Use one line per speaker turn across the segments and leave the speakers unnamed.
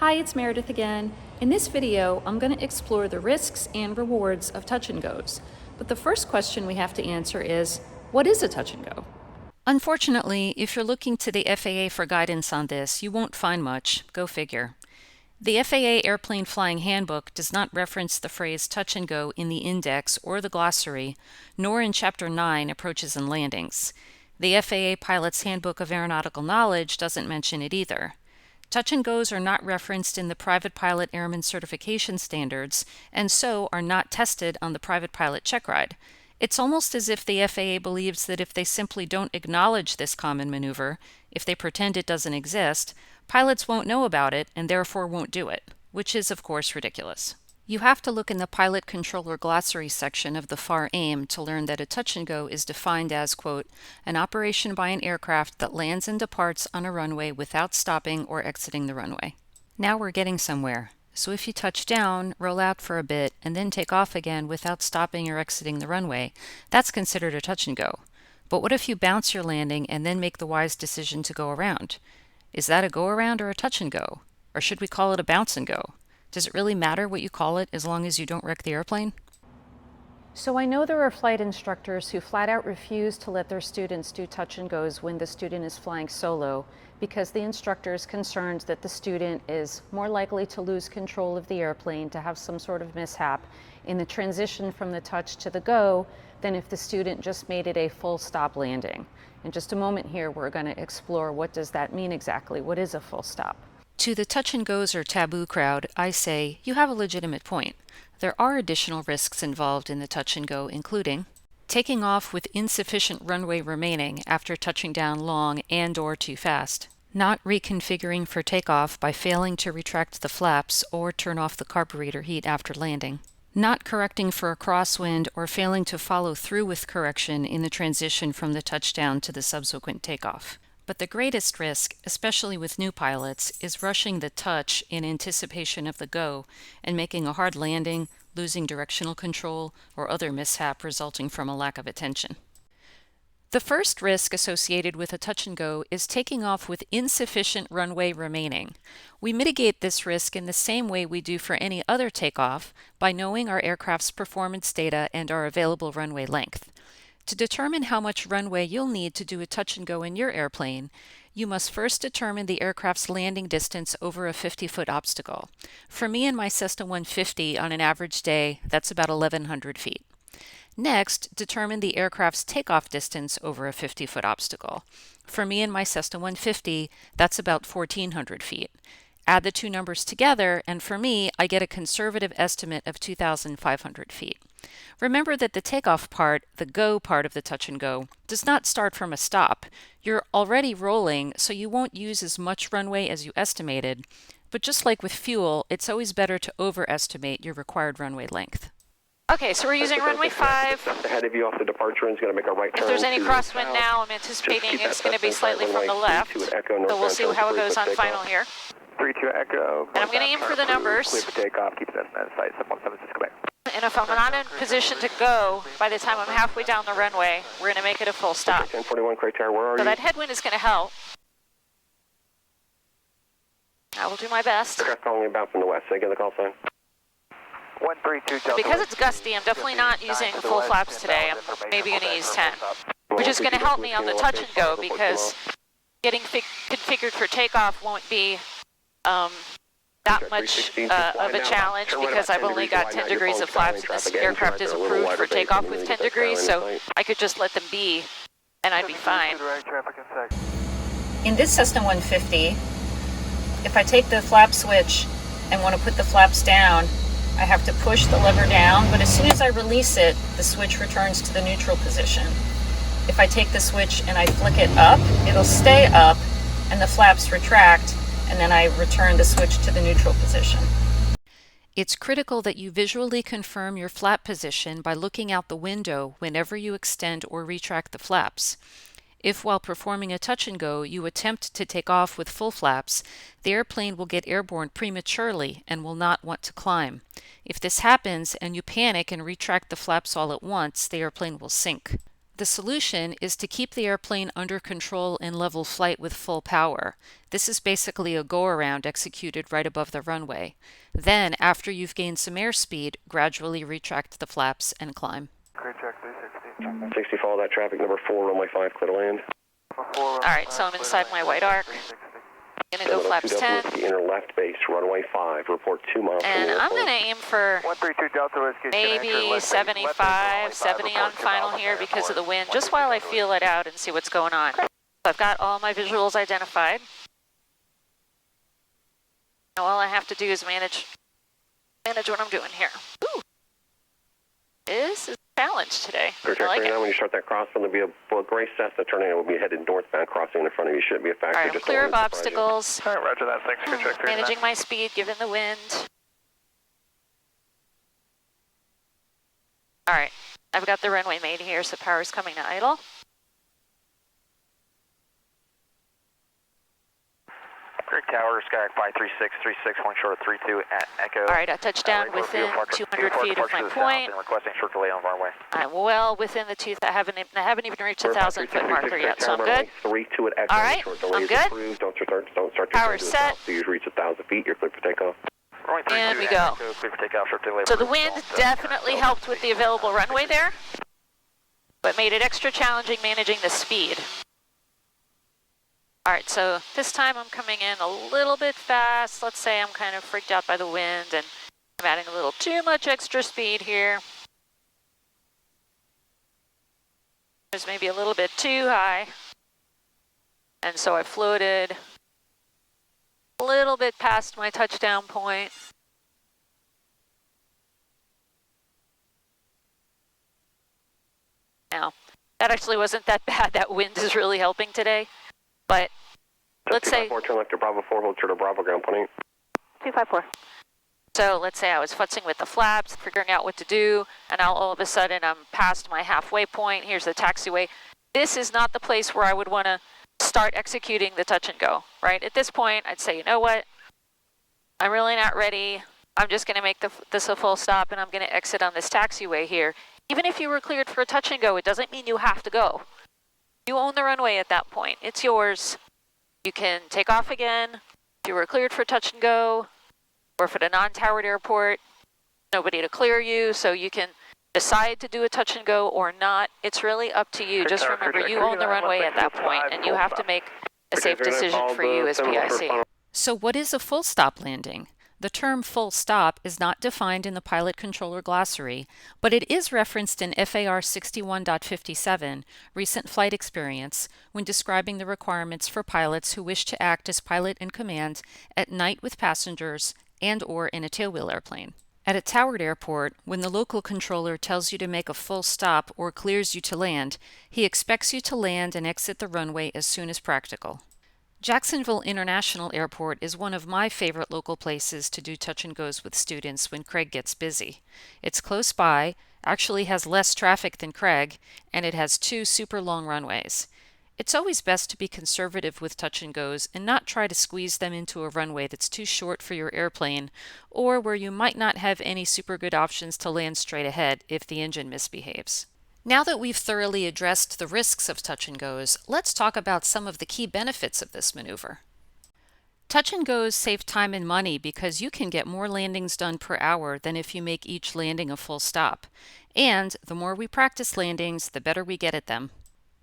Hi, it's Meredith again. In this video, I'm going to explore the risks and rewards of touch and goes. But the first question we have to answer is, what is a touch and go? Unfortunately, if you're looking to the FAA for guidance on this, you won't find much. Go figure. The FAA Airplane Flying Handbook does not reference the phrase touch and go in the index or the glossary, nor in Chapter 9, Approaches and Landings. The FAA Pilot's Handbook of Aeronautical Knowledge doesn't mention it either. Touch and goes are not referenced in the Private Pilot Airman Certification Standards, and so are not tested on the Private Pilot Check Ride. It's almost as if the FAA believes that if they simply don't acknowledge this common maneuver, if they pretend it doesn't exist, pilots won't know about it and therefore won't do it, which is, of course, ridiculous. You have to look in the Pilot Controller Glossary section of the FAR AIM to learn that a touch and go is defined as, quote, an operation by an aircraft that lands and departs on a runway without stopping or exiting the runway. Now we're getting somewhere. So if you touch down, roll out for a bit, and then take off again without stopping or exiting the runway, that's considered a touch and go. But what if you bounce your landing and then make the wise decision to go around? Is that a go around or a touch and go? Or should we call it a bounce and go? Does it really matter what you call it as long as you don't wreck the airplane? So I know there are flight instructors who flat out refuse to let their students do touch and goes when the student is flying solo because the instructor is concerned that the student is more likely to lose control of the airplane, to have some sort of mishap in the transition from the touch to the go than if the student just made it a full stop landing. In just a moment here, we're going to explore what does that mean exactly? What is a full stop? To the touch and goes or taboo crowd, I say, you have a legitimate point. There are additional risks involved in the touch and go, including taking off with insufficient runway remaining after touching down long and/or too fast, not reconfiguring for takeoff by failing to retract the flaps or turn off the carburetor heat after landing, not correcting for a crosswind or failing to follow through with correction in the transition from the touchdown to the subsequent takeoff. But the greatest risk, especially with new pilots, is rushing the touch in anticipation of the go and making a hard landing, losing directional control, or other mishap resulting from a lack of attention. The first risk associated with a touch and go is taking off with insufficient runway remaining. We mitigate this risk in the same way we do for any other takeoff by knowing our aircraft's performance data and our available runway length. To determine how much runway you'll need to do a touch and go in your airplane, you must first determine the aircraft's landing distance over a 50-foot obstacle. For me and my Cessna 150 on an average day, that's about 1,100 feet. Next, determine the aircraft's takeoff distance over a 50-foot obstacle. For me and my Cessna 150, that's about 1,400 feet. Add the two numbers together, and for me, I get a conservative estimate of 2,500 feet. Remember that the takeoff part, the go part of the touch and go, does not start from a stop. You're already rolling, so you won't use as much runway as you estimated. But just like with fuel, it's always better to overestimate your required runway length. Okay, so we're using runway 5.
Ahead of you off the departure and is going to make a right turn.
If there's any crosswind now, I'm anticipating it's going to be slightly from the left. So we'll see how it goes on final here.
32 Echo.
And I'm going to aim for the numbers.
Clear for takeoff. Keep that at sight. 7176, go back.
And if I'm not in position to go, by the time I'm halfway down the runway, we're going to make it a full stop.
1041 criteria, where are
So
you?
that headwind is going to help. I will do my best.
Aircraft calling about from the west. Say again the call sign. 132 Delta.
Because it's gusty, I'm definitely not using full flaps today. I'm maybe going to use 10. Which is going to help me on the touch and go because getting configured for takeoff won't be that much of a challenge because I've only got 10 degrees of flaps and this aircraft is approved for takeoff with 10 degrees, so I could just let them be and I'd be fine. In this Cessna 150, if I take the flap switch and want to put the flaps down, I have to push the lever down, but as soon as I release it, the switch returns to the neutral position. If I take the switch and I flick it up, it'll stay up and the flaps retract, and then I return the switch to the neutral position. It's critical that you visually confirm your flap position by looking out the window whenever you extend or retract the flaps. If while performing a touch and go you attempt to take off with full flaps, the airplane will get airborne prematurely and will not want to climb. If this happens and you panic and retract the flaps all at once, the airplane will sink. The solution is to keep the airplane under control in level flight with full power. This is basically a go-around executed right above the runway. Then, after you've gained some airspeed, gradually retract the flaps and climb.
Great check, 360.
60, follow that traffic, number 4, runway 5, clear to land.
Alright, so I'm inside my white arc. Gonna go flaps 10.
To the inner left base, runway 5, report 2 miles.
And I'm gonna aim for
132 Delta Whiskey.
maybe 75, 70 on final here because of the wind, just while I feel it out and see what's going on. So I've got all my visuals identified. Now all I have to do is manage what I'm doing here. Ooh. This is a challenge today. I like it.
When you start that crosswind, there'll be a gray Cessna turning and will be headed northbound, crossing in front of you. Shouldn't be a factor.
All right, I'm clear of obstacles.
All right, roger that. Thanks. Good check.
Managing my speed given the wind. All right, I've got the runway made here, so power's coming to idle.
Great Tower, Skyrack 53636, one short of 32 at Echo.
All right, I touched down within 200 feet of my point.
And requesting short delay on runway.
I'm well within the I haven't even reached the 1,000-foot marker yet, so I'm good.
3-2 at Echo.
All right, I'm good.
Don't start
Power set.
So you reach 1,000 feet, you're clear for takeoff.
And we go.
Clear for takeoff, short delay.
So the wind definitely helped with the available runway there, but made it extra challenging managing the speed. All right, so this time I'm coming in a little bit fast. Let's say I'm kind of freaked out by the wind and I'm adding a little too much extra speed here. It's maybe a little bit too high. And so I floated a little bit past my touchdown point. Now, that actually wasn't that bad. That wind is really helping today. But let's say
254, turn left to Bravo 4, hold true to Bravo ground point.
254. So let's say I was futzing with the flaps, figuring out what to do, and now all of a sudden I'm past my halfway point. Here's the taxiway. This is not the place where I would want to start executing the touch and go, right? At this point, I'd say, you know what? I'm really not ready. I'm just going to make this a full stop, and I'm going to exit on this taxiway here. Even if you were cleared for a touch and go, it doesn't mean you have to go. You own the runway at that point. It's yours. You can take off again. If you were cleared for touch and go, or if at a non-towered airport, nobody to clear you, so you can decide to do a touch and go or not. It's really up to you. Just remember, you own the runway at that point, and you have to make a safe decision for you as PIC. So what is a full stop landing? The term full stop is not defined in the pilot controller glossary, but it is referenced in FAR 61.57, Recent Flight Experience, when describing the requirements for pilots who wish to act as pilot in command at night with passengers and/or in a tailwheel airplane. At a towered airport, when the local controller tells you to make a full stop or clears you to land, he expects you to land and exit the runway as soon as practical. Jacksonville International Airport is one of my favorite local places to do touch and goes with students when Craig gets busy. It's close by, actually has less traffic than Craig, and it has 2 super long runways. It's always best to be conservative with touch and goes and not try to squeeze them into a runway that's too short for your airplane or where you might not have any super good options to land straight ahead if the engine misbehaves. Now that we've thoroughly addressed the risks of touch and goes, let's talk about some of the key benefits of this maneuver. Touch and goes save time and money because you can get more landings done per hour than if you make each landing a full stop. And the more we practice landings, the better we get at them.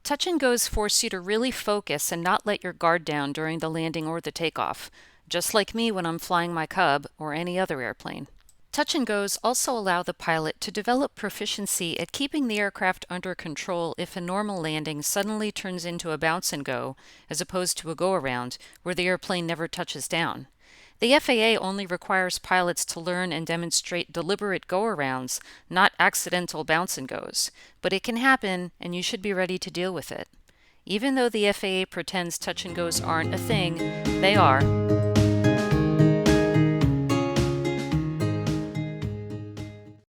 Touch and goes force you to really focus and not let your guard down during the landing or the takeoff, just like me when I'm flying my Cub or any other airplane. Touch and goes also allow the pilot to develop proficiency at keeping the aircraft under control if a normal landing suddenly turns into a bounce and go, as opposed to a go-around, where the airplane never touches down. The FAA only requires pilots to learn and demonstrate deliberate go-arounds, not accidental bounce and goes, but it can happen and you should be ready to deal with it. Even though the FAA pretends touch and goes aren't a thing, they are.